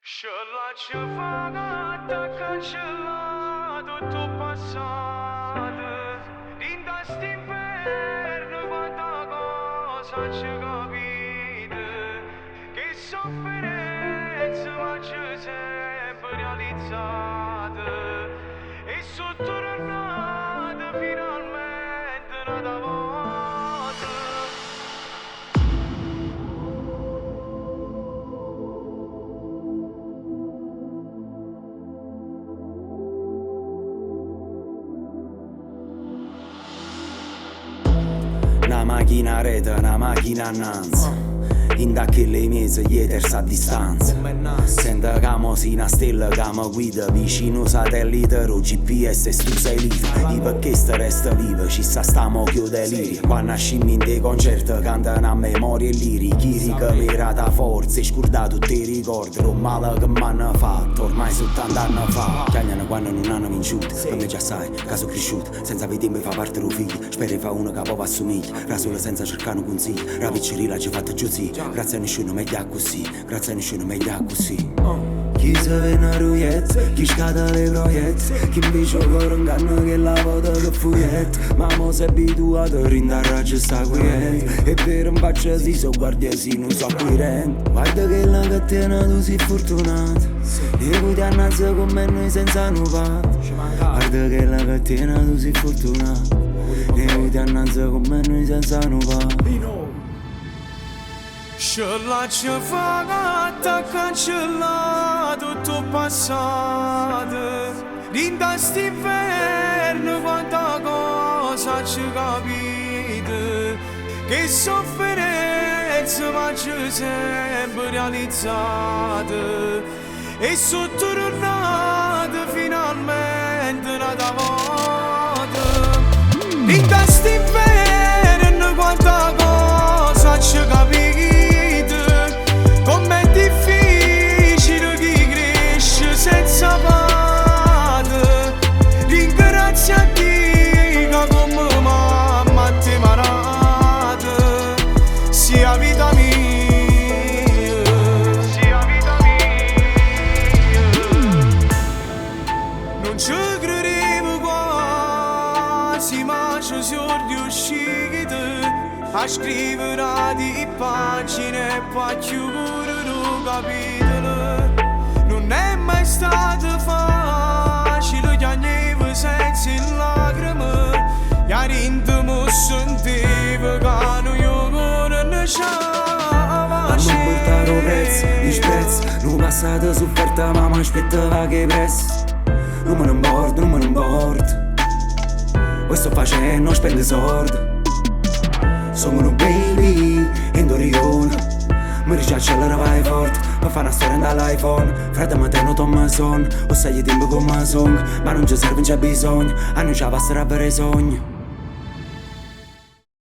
Cela ceva attacca gelato tutto passato. In quest'inverno quanta cosa ci capite. Che sofferenza ma c'è sempre realizzata. E sono tornata finalmente una volta. Una macchina rete, una macchina annanza. In da che le mese gli terza a distanza. Senta che mo si una stella che mi guida. Vicino satellite, ro GPS e stu sei lì. I perché sta resta viva, ci stiamo chiù deliri. Quando nascimmo in dei concerti cantano a memoria e liri. Chirica vera da forza e scurda tutti i ricordi. Lo male che m'hanno fatto, ormai sono tanti anni fa. Chiagnano quando non hanno vinciuto, per me già sai, che sono cresciuto. Senza avere tempo fa parte lo figlio, spero fa uno che poi assomiglia. Rasola senza cercare un consiglio, la piccerilla ci fatta giù sì. Grazie a nessuno meglio così, grazie a nessuno meglio così. Chi se vede ruiet, chi scada le proiet. Chi invece cuore inganna che la vota che fuiet. Ma mo sei abituato a rindarraggia sta quiet. E per un faccia si so guardiasi non so acquirente. Guarda che la catena tu sei fortunato. E poi ti annazza con me noi senza nuovato. Guarda che la catena tu sei fortunato. E poi ti annazza con me noi senza nuovato. Cela ceva attacca gelato tutto passato. In quest'inverno quanta cosa ci capite. Che sofferenza ma c'è sempre realizzata. E sono tornata finalmente una volta. In quest'inverno quanta cosa ci capite. Com'è difficile chi cresce senza padre. Ringrazia a Dio come mamma ti marata. Sia vita mia, sia vita mia. Non ci credevo quasi, ma ci sono riuscito a scrivere di pagine e poi chiudere un capitolo. Non è mai stato facile piangere senza lacrime. Ieri intimo sentivo che noi non ne c'avamo. Hanno portato prezzo, disprezzo. Non passate sofferta ma mi aspettava che presto. Non me ne importa, non me ne importa. Questo facendo non spende soldi. Sono un baby in Dorione. Mi dice accelera vai forte. Mi fa una storia dall'iPhone. Frate mi tengo Thomason. O sai tempo come song. Ma non ci serve, non c'è bisogno. A noi ci passerà per i sogni.